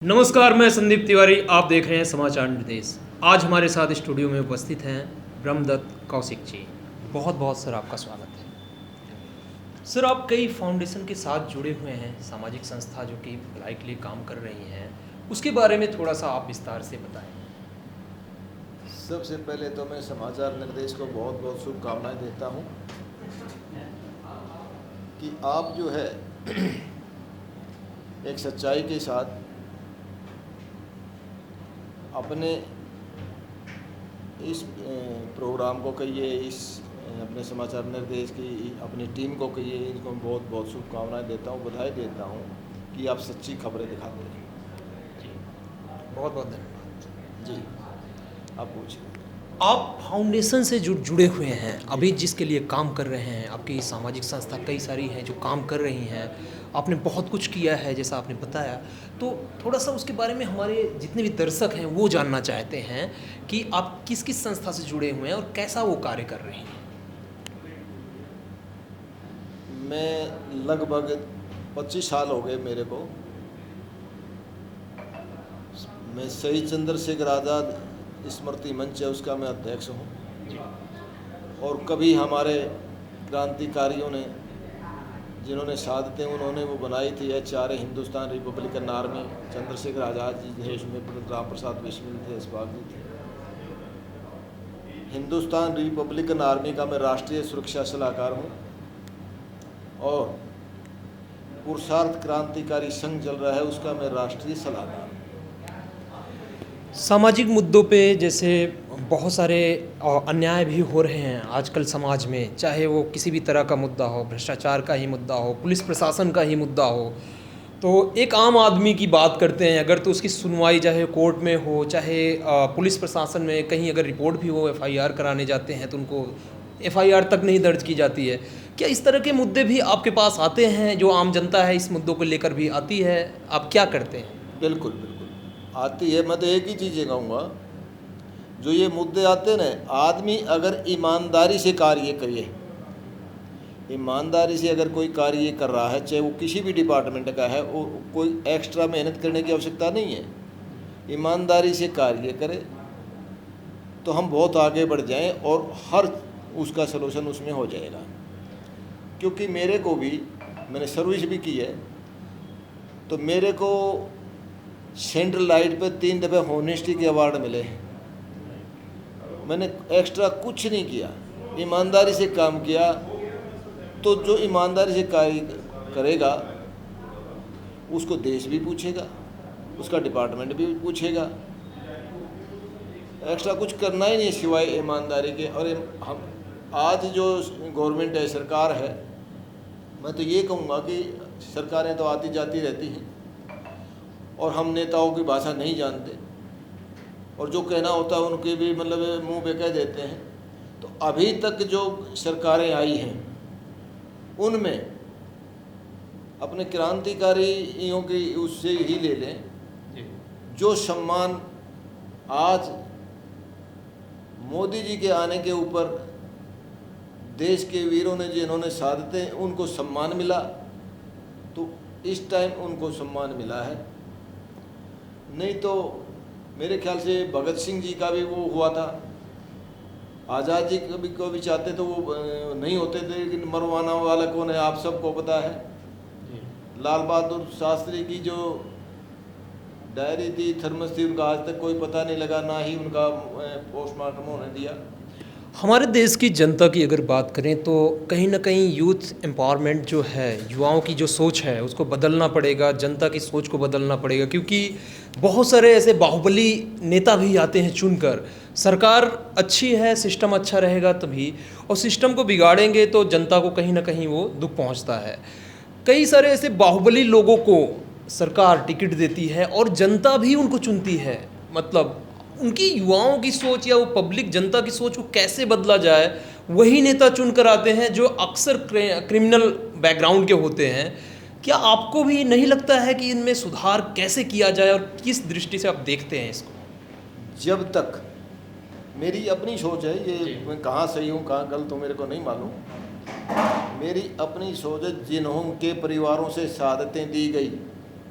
नमस्कार, मैं संदीप तिवारी। आप देख रहे हैं समाचार निर्देश। आज हमारे साथ स्टूडियो में उपस्थित हैं ब्रह्मदत्त कौशिक जी। बहुत बहुत सर आपका स्वागत है। सर, आप कई फाउंडेशन के साथ जुड़े हुए हैं, सामाजिक संस्था जो कि भलाई के लिए काम कर रही हैं, उसके बारे में थोड़ा सा आप विस्तार से बताएं। सबसे पहले तो मैं समाचार निर्देश को बहुत बहुत शुभकामनाएं देता हूं कि आप जो है एक सच्चाई के साथ अपने इस प्रोग्राम को कहिए, इस अपने समाचार निर्देश की अपनी टीम को कहिए, इनको बहुत बहुत शुभकामनाएं देता हूं, बधाई देता हूं कि आप सच्ची खबरें दिखाते हैं। जी, बहुत बहुत धन्यवाद। जी, आप पूछिए। आप फाउंडेशन से जुड़े हुए हैं, अभी जिसके लिए काम कर रहे हैं, आपकी सामाजिक संस्था कई सारी हैं जो काम कर रही हैं, आपने बहुत कुछ किया है जैसा आपने बताया, तो थोड़ा सा उसके बारे में हमारे जितने भी दर्शक हैं वो जानना चाहते हैं कि आप किस किस संस्था से जुड़े हुए हैं और कैसा वो कार्य कर रहे हैं। मैं लगभग 25 साल हो गए मेरे को। मैं शहीद चंद्रशेखर आज़ाद स्मृति मंच है, उसका मैं अध्यक्ष हूँ। और कभी हमारे क्रांतिकारियों ने, जिन्होंने शहादतें उन्होंने वो बनाई थी, HR Hindustan Republican Army, Chandrashekhar Azad ji थे उसमें, राम प्रसाद बिस्मिल थे, इस्बाक जी थे। हिंदुस्तान रिपब्लिकन आर्मी का मैं राष्ट्रीय सुरक्षा सलाहकार हूँ। और पुरुषार्थ क्रांतिकारी संघ चल रहा है, उसका मैं राष्ट्रीय सलाहकार हूँ। सामाजिक मुद्दों पे जैसे बहुत सारे अन्याय भी हो रहे हैं आजकल समाज में, चाहे वो किसी भी तरह का मुद्दा हो, भ्रष्टाचार का ही मुद्दा हो, पुलिस प्रशासन का ही मुद्दा हो, तो एक आम आदमी की बात करते हैं अगर, तो उसकी सुनवाई चाहे कोर्ट में हो, चाहे पुलिस प्रशासन में कहीं अगर रिपोर्ट भी हो, FIR कराने जाते हैं तो उनको FIR तक नहीं दर्ज की जाती है। क्या इस तरह के मुद्दे भी आपके पास आते हैं? जो आम जनता है इस मुद्दों को लेकर भी आती है, आप क्या करते हैं? बिल्कुल बिल्कुल आती है। मैं तो एक ही चीज़ कहूँगा, जो ये मुद्दे आते हैं ना, आदमी अगर ईमानदारी से कार्य करे, ईमानदारी से अगर कोई कार्य कर रहा है, चाहे वो किसी भी डिपार्टमेंट का है, वो कोई एक्स्ट्रा मेहनत करने की आवश्यकता नहीं है, ईमानदारी से कार्य करे तो हम बहुत आगे बढ़ जाएं और हर उसका सलूशन उसमें हो जाएगा। क्योंकि मेरे को भी, मैंने सर्विस भी की है, तो मेरे को सेंट्रल लाइट पे 3 दफ़े हॉनेस्टी के अवार्ड मिले। मैंने एक्स्ट्रा कुछ नहीं किया, ईमानदारी से काम किया। तो जो ईमानदारी से कार्य करेगा उसको देश भी पूछेगा, उसका डिपार्टमेंट भी पूछेगा। एक्स्ट्रा कुछ करना ही नहीं सिवाय ईमानदारी के। और हम आज जो गवर्नमेंट है, सरकार है, मैं तो ये कहूँगा कि सरकारें तो आती जाती रहती हैं और हम नेताओं की भाषा नहीं जानते, और जो कहना होता है उनके भी मतलब मुंह पे कह देते हैं। तो अभी तक जो सरकारें आई हैं उनमें अपने क्रांतिकारियों की उससे ही ले लें, जो सम्मान आज मोदी जी के आने के ऊपर देश के वीरों ने जिन्होंने शहादतें, उनको सम्मान मिला, तो इस टाइम उनको सम्मान मिला है। नहीं तो मेरे ख्याल से भगत सिंह जी का भी वो हुआ था, आज़ाद जी कभी को भी चाहते तो वो नहीं होते थे, लेकिन मरवाना वाला कौन है आप सबको पता है। लाल बहादुर शास्त्री की जो डायरी थी, थर्मस थी, उनका आज तक कोई पता नहीं लगा, ना ही उनका पोस्टमार्टम होने दिया। हमारे देश की जनता की अगर बात करें तो कहीं ना कहीं यूथ एम्पावरमेंट जो है, युवाओं की जो सोच है उसको बदलना पड़ेगा, जनता की सोच को बदलना पड़ेगा, क्योंकि बहुत सारे ऐसे बाहुबली नेता भी आते हैं चुनकर। सरकार अच्छी है, सिस्टम अच्छा रहेगा तभी, और सिस्टम को बिगाड़ेंगे तो जनता को कहीं ना कहीं वो दुख पहुंचता है। कई सारे ऐसे बाहुबली लोगों को सरकार टिकट देती है और जनता भी उनको चुनती है। मतलब उनकी युवाओं की सोच या वो पब्लिक जनता की सोच को कैसे बदला जाए, वही नेता चुन कर आते हैं जो अक्सर क्रिमिनल बैकग्राउंड के होते हैं। क्या आपको भी नहीं लगता है कि इनमें सुधार कैसे किया जाए और किस दृष्टि से आप देखते हैं इसको? जब तक, मेरी अपनी सोच है, ये मैं कहाँ सही हूँ कहाँ गलत हूँ मेरे को नहीं मालूम, मेरी अपनी सोच है, जिन्हों के परिवारों से शहादतें दी गई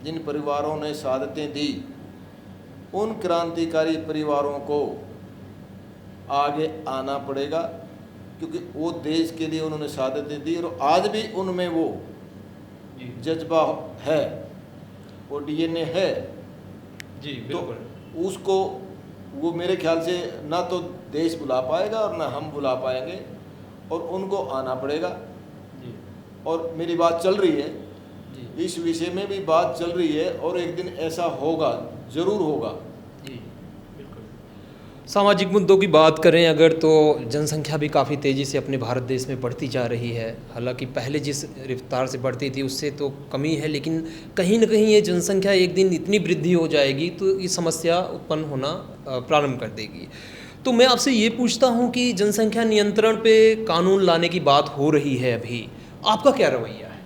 जिन परिवारों ने शहादतें दी, उन क्रांतिकारी परिवारों को आगे आना पड़ेगा, क्योंकि वो देश के लिए उन्होंने शहादतें दी और आज भी उनमें वो जज्बा है, वो डीएनए है। जी तो बिल्कुल। उसको वो मेरे ख्याल से ना तो देश बुला पाएगा और ना हम बुला पाएंगे, और उनको आना पड़ेगा। जी और मेरी बात चल रही है, जी इस विषय में भी बात चल रही है, और एक दिन ऐसा होगा, ज़रूर होगा। जी बिल्कुल। सामाजिक मुद्दों की बात करें अगर, तो जनसंख्या भी काफ़ी तेज़ी से अपने भारत देश में बढ़ती जा रही है। हालांकि पहले जिस रफ्तार से बढ़ती थी उससे तो कमी है, लेकिन कहीं ना कहीं ये जनसंख्या एक दिन इतनी वृद्धि हो जाएगी तो ये समस्या उत्पन्न होना प्रारंभ कर देगी। तो मैं आपसे ये पूछता हूँ कि जनसंख्या नियंत्रण पे कानून लाने की बात हो रही है अभी, आपका क्या रवैया है?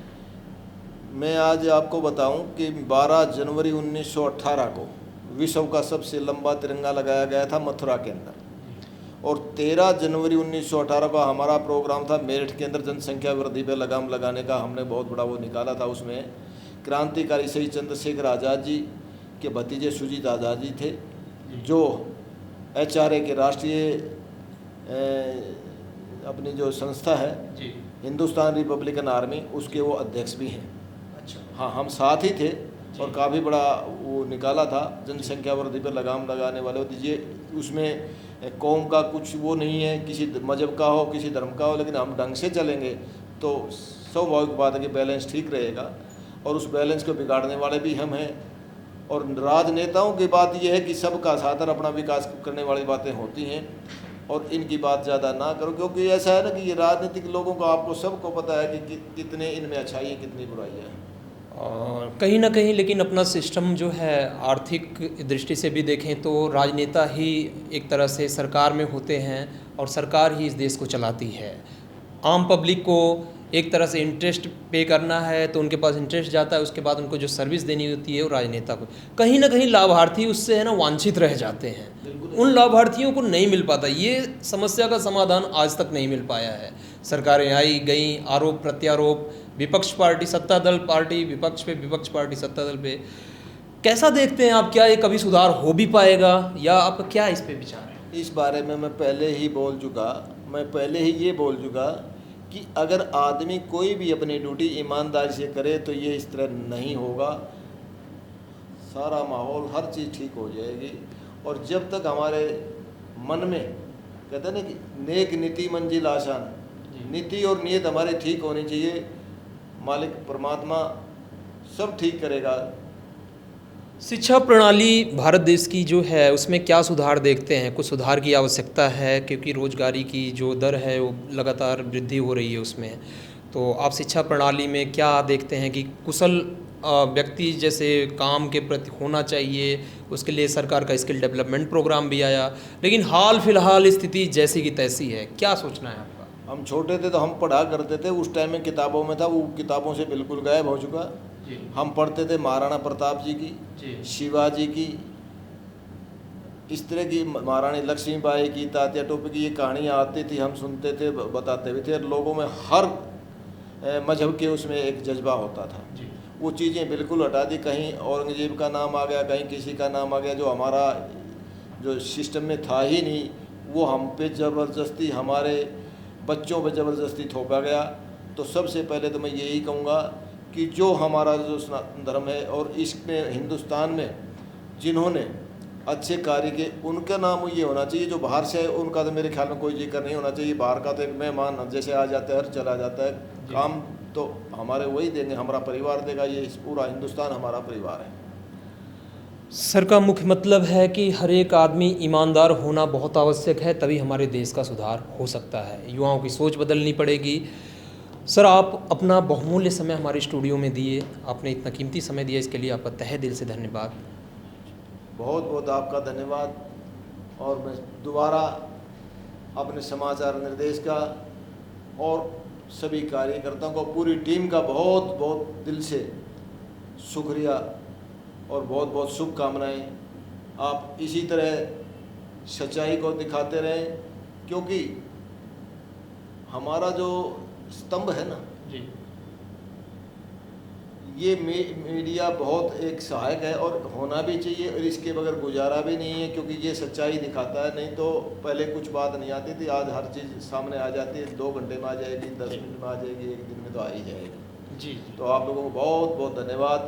मैं आज आपको बताऊं कि 12 जनवरी 1918 को विश्व का सबसे लंबा तिरंगा लगाया गया था मथुरा के अंदर, और 13 जनवरी 1918 को हमारा प्रोग्राम था मेरठ के अंदर जनसंख्या वृद्धि पर लगाम लगाने का। हमने बहुत बड़ा वो निकाला था। उसमें क्रांतिकारी शहीद चंद्रशेखर आज़ाद जी के भतीजे सुजीत आज़ाद जी थे, जो HRA के राष्ट्रीय अपनी जो संस्था है जी हिंदुस्तान रिपब्लिकन आर्मी, उसके वो अध्यक्ष भी हैं। अच्छा। हाँ, हम साथ ही थे और काफ़ी बड़ा वो निकाला था जनसंख्या वृद्धि पर लगाम लगाने वाले। ये उसमें कौम का कुछ वो नहीं है, किसी मजहब का हो किसी धर्म का हो, लेकिन हम ढंग से चलेंगे तो स्वाभाविक बात है कि बैलेंस ठीक रहेगा, और उस बैलेंस को बिगाड़ने वाले भी हम हैं। और राजनेताओं की बात यह है कि सबका साथ और अपना विकास करने वाली बातें होती हैं, और इनकी बात ज़्यादा ना करो, क्योंकि ऐसा है ना कि ये राजनीतिक लोगों को, आपको सबको पता है कि कितने इनमें अच्छाई है कितनी बुराई है। और कहीं ना कहीं लेकिन अपना सिस्टम जो है आर्थिक दृष्टि से भी देखें तो राजनेता ही एक तरह से सरकार में होते हैं और सरकार ही इस देश को चलाती है। आम पब्लिक को एक तरह से इंटरेस्ट पे करना है तो उनके पास इंटरेस्ट जाता है, उसके बाद उनको जो सर्विस देनी होती है वो राजनेता को, कहीं ना कहीं लाभार्थी उससे है ना वांछित रह जाते हैं, उन लाभार्थियों को नहीं मिल पाता। ये समस्या का समाधान आज तक नहीं मिल पाया है। सरकारें आई गई, आरोप प्रत्यारोप, विपक्ष पार्टी सत्ता दल पार्टी विपक्ष पे, विपक्ष पार्टी सत्ता दल पे। कैसा देखते हैं आप, क्या ये कभी सुधार हो भी पाएगा या आपका क्या इस पे विचार है? इस बारे में मैं पहले ही ये बोल चुका कि अगर आदमी कोई भी अपनी ड्यूटी ईमानदारी से करे तो ये इस तरह नहीं होगा, सारा माहौल हर चीज़ ठीक हो जाएगी। और जब तक हमारे मन में, कहते हैं ना कि नेक नीति मंजिल आसान, नीति और नीयत हमारी ठीक होनी चाहिए, मालिक परमात्मा सब ठीक करेगा। शिक्षा प्रणाली भारत देश की जो है उसमें क्या सुधार देखते हैं? कुछ सुधार की आवश्यकता है क्योंकि रोजगारी की जो दर है वो लगातार वृद्धि हो रही है उसमें। तो आप शिक्षा प्रणाली में क्या देखते हैं कि कुशल व्यक्ति जैसे काम के प्रति होना चाहिए, उसके लिए सरकार का स्किल डेवलपमेंट प्रोग्राम भी आया, लेकिन हाल फिलहाल स्थिति जैसी की तैसी है, क्या सोचना है आपका? हम छोटे थे तो हम पढ़ा करते थे, उस टाइम में किताबों में था, वो किताबों से बिल्कुल गायब हो चुका। हम पढ़ते थे महाराणा प्रताप जी की, शिवाजी की, इस तरह की, महारानी लक्ष्मीबाई की, तात्या टोपे की, ये कहानियाँ आती थी, हम सुनते थे, बताते भी थे। लोगों में हर मजहब के उसमें एक जज्बा होता था। वो चीज़ें बिल्कुल हटा दी, कहीं औरंगजेब का नाम आ गया, कहीं किसी का नाम आ गया, जो हमारा जो सिस्टम में था ही नहीं, वो हम पे ज़बरदस्ती, हमारे बच्चों पे ज़बरदस्ती थोपा गया। तो सबसे पहले तो मैं यही कहूँगा कि जो हमारा जो सनातन धर्म है और इसमें हिंदुस्तान में जिन्होंने अच्छे कार्य किए, उनका नाम ये होना चाहिए। जो बाहर से है उनका तो मेरे ख्याल में कोई जिक्र नहीं होना चाहिए। बाहर का तो एक मेहमान जैसे आ जाता है, चला जाता है, काम तो हमारे वही देंगे, हमारा परिवार देगा। ये पूरा हिंदुस्तान हमारा परिवार है। सर का मुख्य मतलब है कि हर एक आदमी ईमानदार होना बहुत आवश्यक है, तभी हमारे देश का सुधार हो सकता है। युवाओं की सोच बदलनी पड़ेगी। सर, आप अपना बहुमूल्य समय हमारे स्टूडियो में दिए, आपने इतना कीमती समय दिया, इसके लिए आपका तहे दिल से धन्यवाद। बहुत बहुत आपका धन्यवाद। और मैं दोबारा अपने समाचार निर्देश का और सभी कार्यकर्ताओं को, पूरी टीम का बहुत बहुत दिल से शुक्रिया और बहुत बहुत शुभकामनाएं। आप इसी तरह सच्चाई को दिखाते रहें, क्योंकि हमारा जो स्तंभ है ना, ये मीडिया बहुत एक सहायक है और होना भी चाहिए, और इसके बगैर गुजारा भी नहीं है, क्योंकि ये सच्चाई दिखाता है। नहीं तो पहले कुछ बात नहीं आती थी, आज हर चीज़ सामने आ जाती है, 2 घंटे में आ जाएगी, 10 मिनट में आ जाएगी, 1 दिन में तो आ ही जाएगी। जी तो आप लोगों को बहुत बहुत धन्यवाद।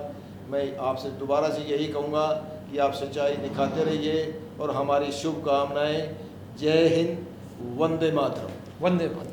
मैं आपसे दोबारा से यही कहूँगा कि आप सच्चाई दिखाते रहिए, और हमारी शुभकामनाएँ। जय हिंद, वंदे मातरम। वंदे मातरम।